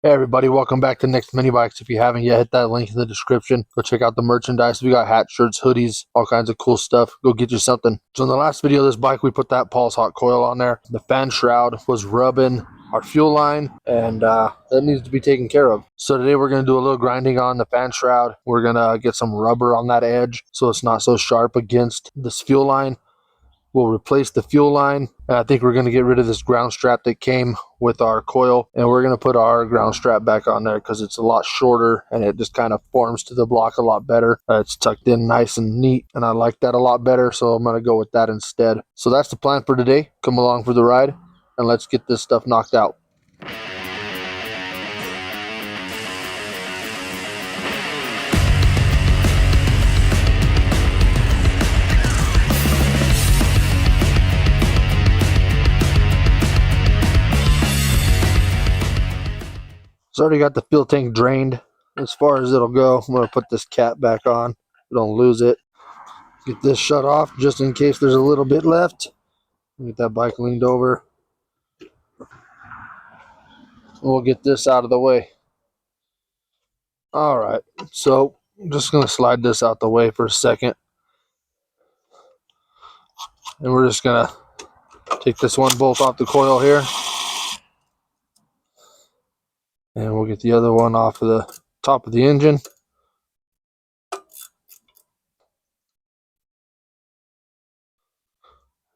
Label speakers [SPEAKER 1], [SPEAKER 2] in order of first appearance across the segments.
[SPEAKER 1] Hey everybody, welcome back to Next Mini Bikes. If you haven't yet, hit that link in the description. Go check out the merchandise. We got hats, shirts, hoodies, all kinds of cool stuff. Go get you something. So in the last video of this bike, we put that Paul's hot coil on there. The fan shroud was rubbing our fuel line, and that needs to be taken care of. So today we're going to do a little grinding on the fan shroud. We're going to get some rubber on that edge so it's not so sharp against this fuel line. We'll replace the fuel line, and I think we're going to get rid of this ground strap that came with our coil, and we're going to put our ground strap back on there because it's a lot shorter and it just kind of forms to the block a lot better. It's tucked in nice and neat, and I like that a lot better, so I'm going to go with that instead. So that's the plan for today. Come along for the ride and let's get this stuff knocked out. So I already got the fuel tank drained as far as it'll go. I'm going to put this cap back on so don't lose it. Get this shut off just in case there's a little bit left. Get that bike leaned over. We'll get this out of the way. All right, so I'm just going to slide this out the way for a second. And we're just going to take this one bolt off the coil here. And we'll get the other one off of the top of the engine.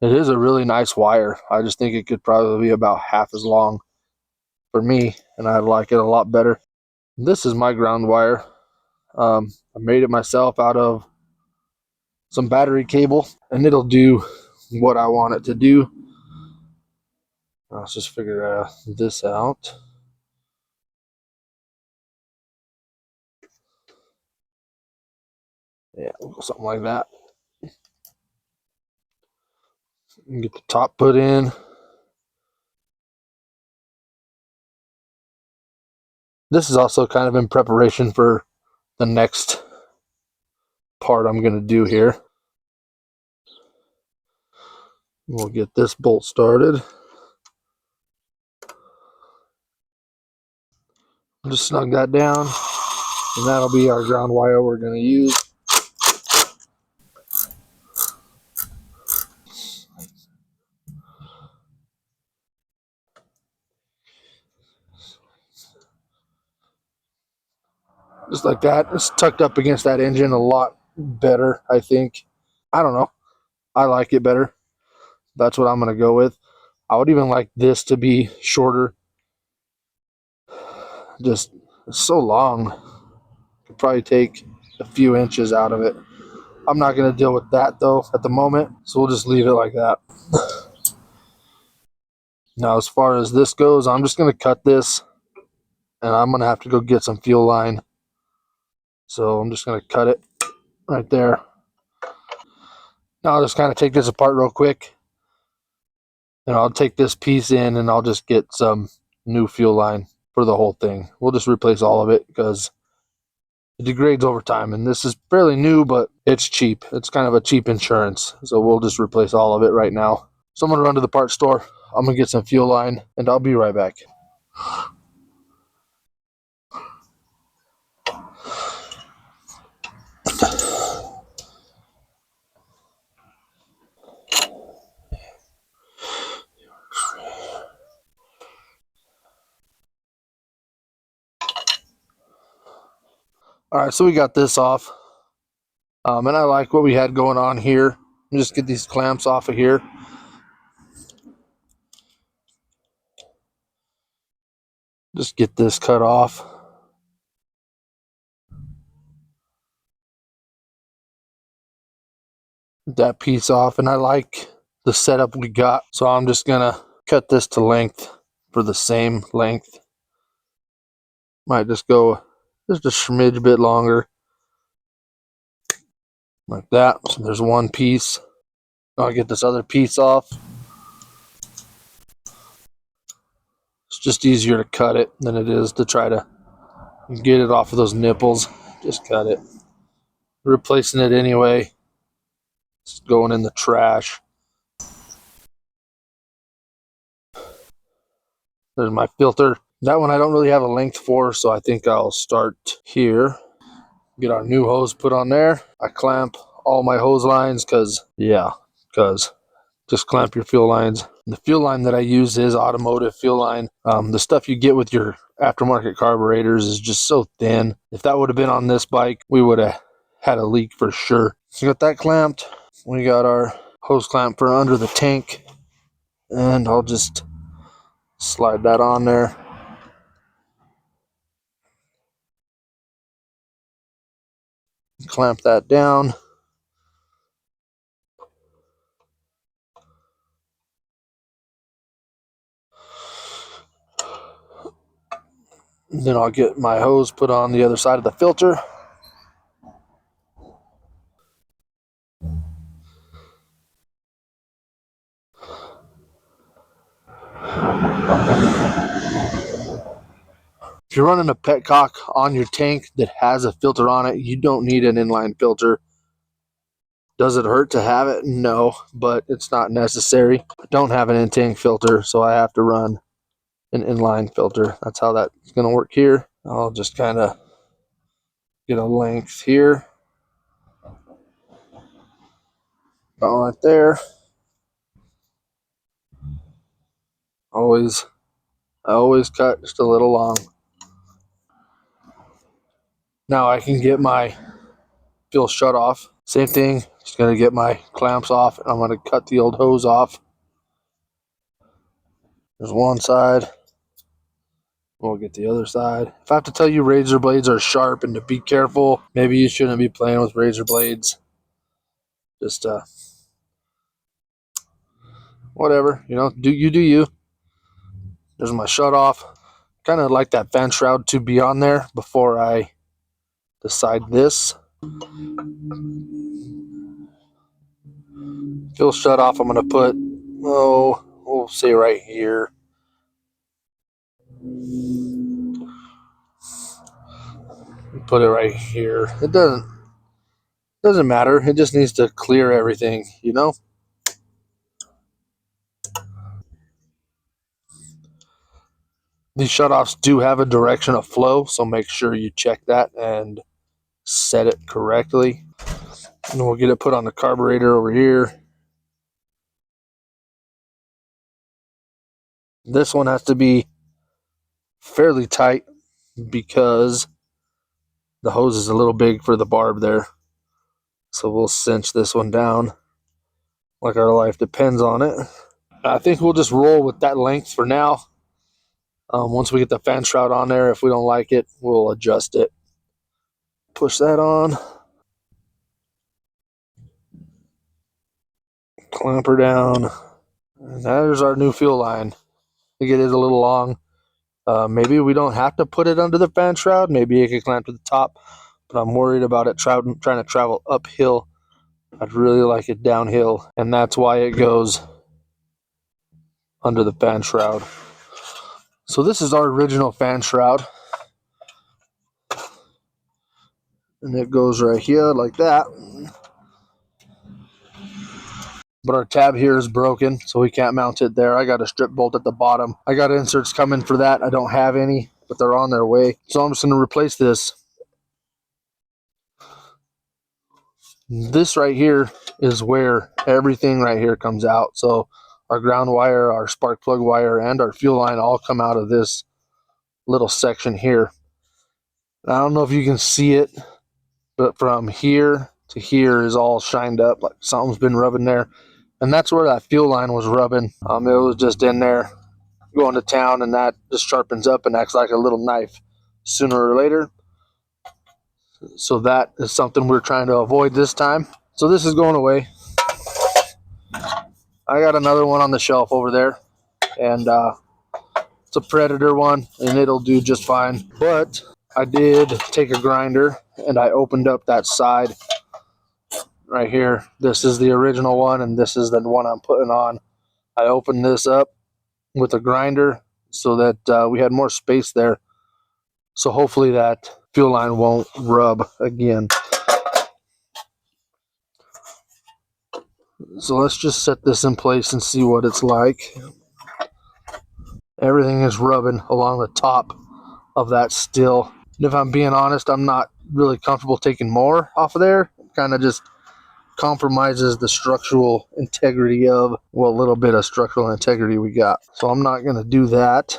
[SPEAKER 1] It is a really nice wire. I just think it could probably be about half as long for me, and I like it a lot better. This is my ground wire. I made it myself out of some battery cable, and it'll do what I want it to do. Let's just figure this out. Yeah, we'll go something like that. Get the top put in. This is also kind of in preparation for the next part I'm going to do here. We'll get this bolt started. Just snug that down, and that'll be our ground wire we're going to use. Just like that. It's tucked up against that engine a lot better, I think. I don't know. I like it better. That's what I'm going to go with. I would even like this to be shorter. Just it's so long. Could probably take a few inches out of it. I'm not going to deal with that though at the moment, so we'll just leave it like that. Now as far as this goes, I'm just going to cut this, and I'm going to have to go get some fuel line. So I'm just going to cut it right there. Now I'll just kind of take this apart real quick, and I'll take this piece in and I'll just get some new fuel line for the whole thing. We'll just replace all of it because it degrades over time, and this is fairly new, but it's cheap. It's kind of a cheap insurance, so we'll just replace all of it right now. So I'm going to run to the parts store. I'm going to get some fuel line, and I'll be right back. All right, so we got this off, and I like what we had going on here. Just get these clamps off of here. Just get this cut off. That piece off, and I like the setup we got, so I'm just gonna cut this to length for the same length. Might just go just a smidge bit longer, like that. So there's one piece. I'll get this other piece off. It's just easier to cut it than it is to try to get it off of those nipples. Just cut it. Replacing it anyway. It's going in the trash. There's my filter. That one I don't really have a length for, so I think I'll start here. Get our new hose put on there. I clamp all my hose lines because just clamp your fuel lines. The fuel line that I use is automotive fuel line. The stuff you get with your aftermarket carburetors is just so thin. If that would have been on this bike, we would have had a leak for sure. So we got that clamped. We got our hose clamp for under the tank, and I'll just slide that on there. Clamp that down. Then I'll get my hose put on the other side of the filter. If you're running a petcock on your tank that has a filter on it, you don't need an inline filter. Does it hurt to have it? No, but it's not necessary. I don't have an in-tank filter, so I have to run an inline filter. That's how that's going to work here. I'll just kind of get a length here. About right there. I always cut just a little long. Now I can get my fuel shut off. Same thing, just going to get my clamps off, and I'm going to cut the old hose off. There's one side. We'll get the other side. If I have to tell you razor blades are sharp and to be careful, maybe you shouldn't be playing with razor blades. Just whatever, do you. There's my shut off. Kind of like that fan shroud to be on there before I decide this. Fuel shut off, I'm going to put, we'll say right here. Put it right here. It doesn't matter. It just needs to clear everything, These shutoffs do have a direction of flow, so make sure you check that and set it correctly. And we'll get it put on the carburetor over here. This one has to be fairly tight because the hose is a little big for the barb there. So we'll cinch this one down like our life depends on it. I think we'll just roll with that length for now. Once we get the fan shroud on there, if we don't like it, we'll adjust it. Push that on. Clamp her down. And there's our new fuel line. I think it is a little long. Maybe we don't have to put it under the fan shroud. Maybe it could clamp to the top. But I'm worried about it trying to travel uphill. I'd really like it downhill. And that's why it goes under the fan shroud. So this is our original fan shroud. And it goes right here like that. But our tab here is broken, so we can't mount it there. I got a strip bolt at the bottom. I got inserts coming for that. I don't have any, but they're on their way. So I'm just going to replace this. This right here is where everything right here comes out. So our ground wire, our spark plug wire, and our fuel line all come out of this little section here. I don't know if you can see it, but from here to here is all shined up, like something's been rubbing there. And that's where that fuel line was rubbing. It was just in there going to town, and that just sharpens up and acts like a little knife sooner or later. So that is something we're trying to avoid this time. So this is going away. I got another one on the shelf over there, and it's a Predator one, and it'll do just fine. But I did take a grinder, and I opened up that side right here. This is the original one, and this is the one I'm putting on. I opened this up with a grinder so that we had more space there. So hopefully that fuel line won't rub again. So let's just set this in place and see what it's like. Everything is rubbing along the top of that still. And if I'm being honest, I'm not really comfortable taking more off of there. Kind of just compromises the structural integrity of what little bit of structural integrity we got. So I'm not going to do that.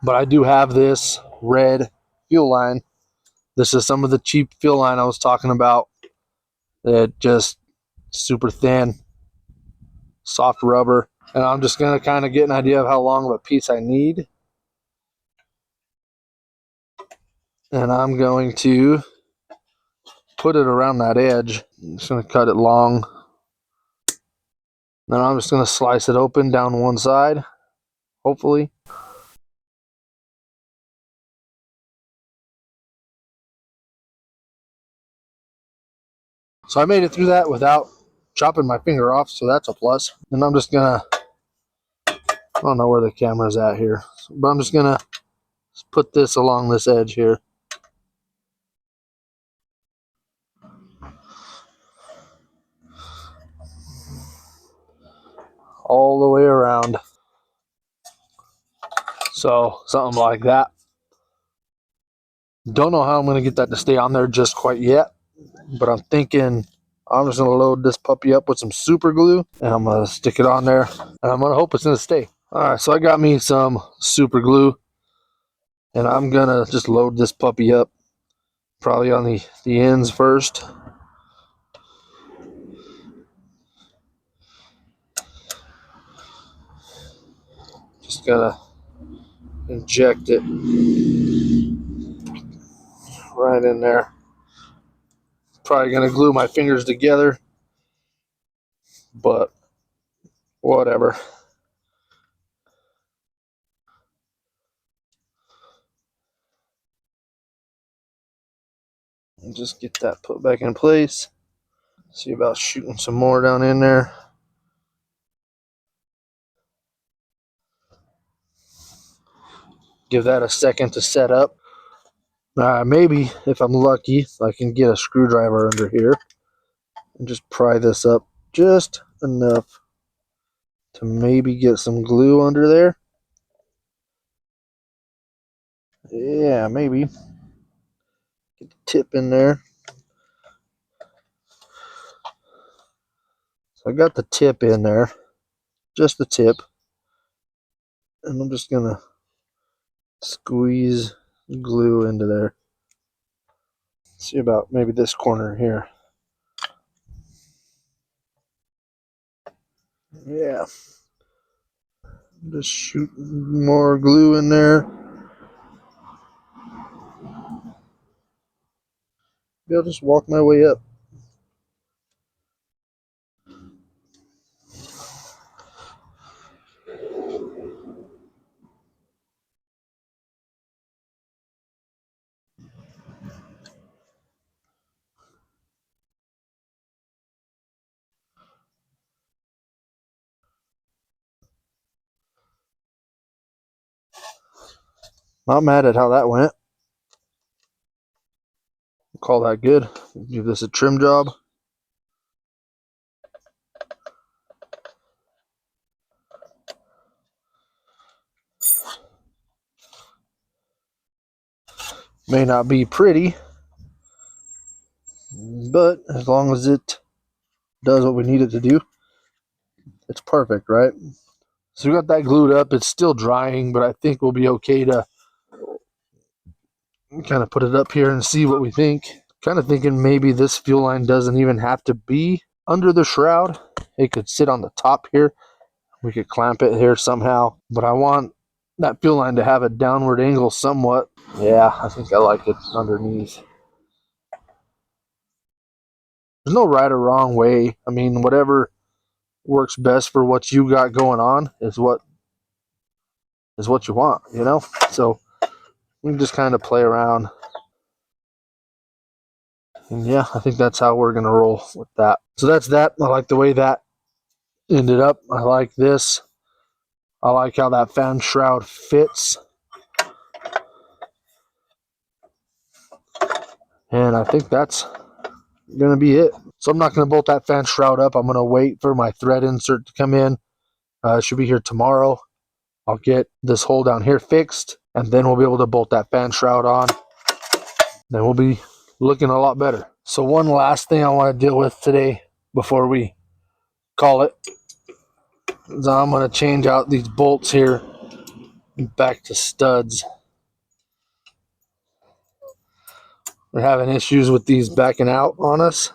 [SPEAKER 1] But I do have this red fuel line. This is some of the cheap fuel line I was talking about. It just super thin, soft rubber. And I'm just going to kind of get an idea of how long of a piece I need. And I'm going to put it around that edge. I'm just going to cut it long. Then I'm just going to slice it open down one side, hopefully. So I made it through that without chopping my finger off, so that's a plus. And I'm just going to, I don't know where the camera's at here, but I'm just going to put this along this edge here. All the way around. So something like that. Don't know how I'm going to get that to stay on there just quite yet, but I'm thinking I'm just going to load this puppy up with some super glue and I'm going to stick it on there and I'm going to hope it's going to stay. Alright, so I got me some super glue and I'm going to just load this puppy up probably on the ends first. Just going to inject it right in there. Probably going to glue my fingers together, but whatever. And just get that put back in place. See about shooting some more down in there. Give that a second to set up. Maybe, if I'm lucky, I can get a screwdriver under here and just pry this up just enough to maybe get some glue under there. Yeah, maybe. Get the tip in there. So I got the tip in there, just the tip. And I'm just going to squeeze glue into there. See about maybe this corner here. Yeah. Just shoot more glue in there. Maybe I'll just walk my way up. Not mad at how that went. Call that good. Give this a trim job. May not be pretty, but as long as it does what we need it to do, it's perfect, right? So we got that glued up. It's still drying, but I think we'll be okay to kind of put it up here and see what we think. Kind of thinking maybe this fuel line doesn't even have to be under the shroud. It could sit on the top here. We could clamp it here somehow, but I want that fuel line to have a downward angle somewhat. Yeah, I think I like it underneath. There's no right or wrong way. I mean, whatever works best for what you got going on is what you want, you know? So we can just kind of play around. And yeah, I think that's how we're gonna roll with that. So that's that. I like the way that ended up. I like this. I like how that fan shroud fits. And I think that's gonna be it. So I'm not gonna bolt that fan shroud up. I'm gonna wait for my thread insert to come in. It should be here tomorrow. I'll get this hole down here fixed, and then we'll be able to bolt that fan shroud on. Then we'll be looking a lot better. So one last thing I want to deal with today before we call it is I'm going to change out these bolts here back to studs. We're having issues with these backing out on us,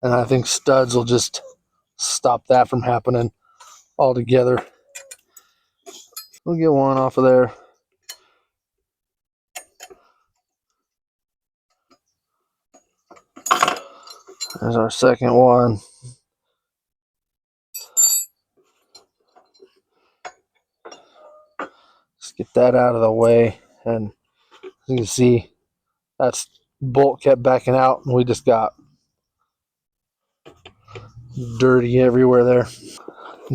[SPEAKER 1] and I think studs will just stop that from happening altogether. We'll get one off of there. There's our second one. Let's get that out of the way. And as you can see, that bolt kept backing out, and we just got dirty everywhere there.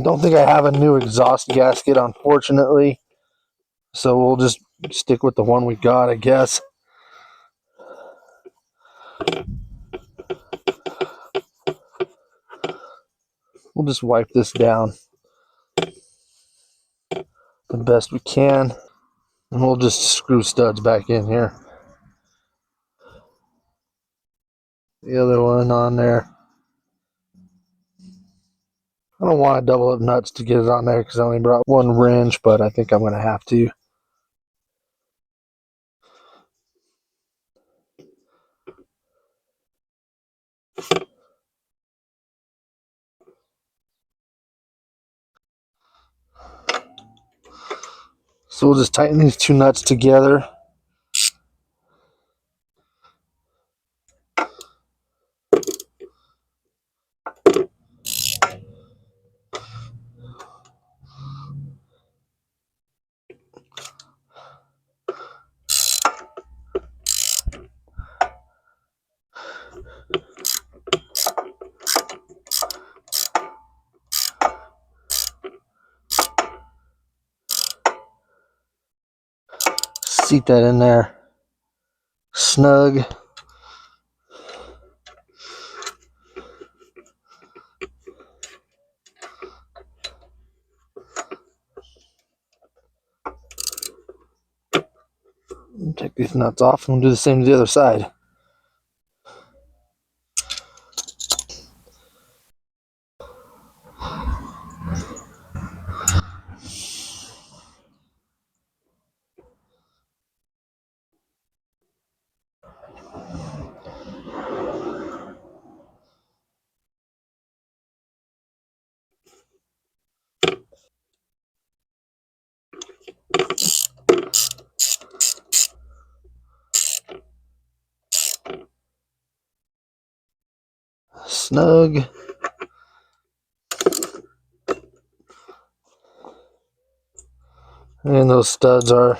[SPEAKER 1] Don't think I have a new exhaust gasket, unfortunately. So we'll just stick with the one we got, I guess. We'll just wipe this down the best we can. And we'll just screw studs back in here. The other one on there. I don't want to double up nuts to get it on there because I only brought one wrench, but I think I'm going to have to. So we'll just tighten these two nuts together. Seat that in there snug. Take these nuts off and we'll do the same to the other side. Snug. And those studs are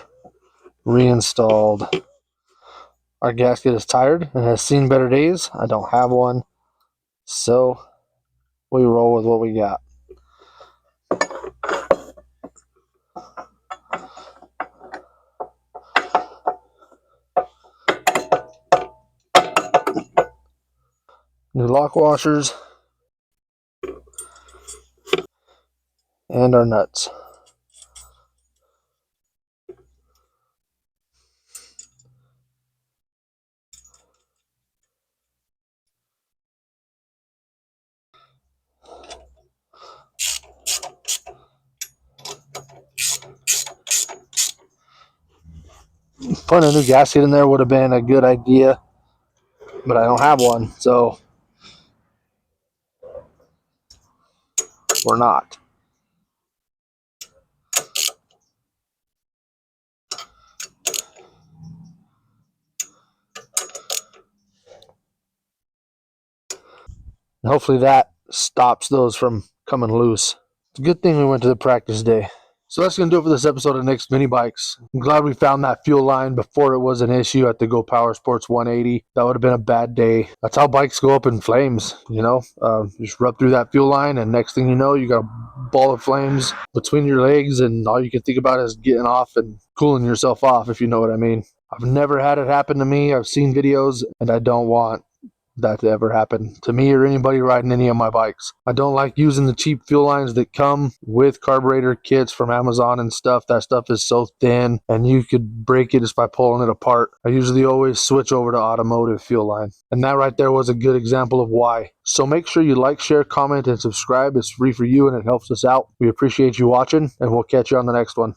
[SPEAKER 1] reinstalled. Our gasket is tired and has seen better days. I don't have one, so we roll with what we got. New lock washers and our nuts. Putting a new gasket in there would have been a good idea, but I don't have one, so we're not. And hopefully that stops those from coming loose. It's a good thing we went to the practice day. So that's going to do it for this episode of Nick's Mini Bikes. I'm glad we found that fuel line before it was an issue at the Go Power Sports 180. That would have been a bad day. That's how bikes go up in flames, you know. Just rub through that fuel line, and next thing you know, you got a ball of flames between your legs, and all you can think about is getting off and cooling yourself off, if you know what I mean. I've never had it happen to me. I've seen videos, and I don't want that to ever happen to me or anybody riding any of my bikes. I don't like using the cheap fuel lines that come with carburetor kits from Amazon and stuff. That stuff is so thin and you could break it just by pulling it apart. I usually always switch over to automotive fuel line. And that right there was a good example of why. So make sure you like, share, comment, and subscribe. It's free for you and it helps us out. We appreciate you watching, and we'll catch you on the next one.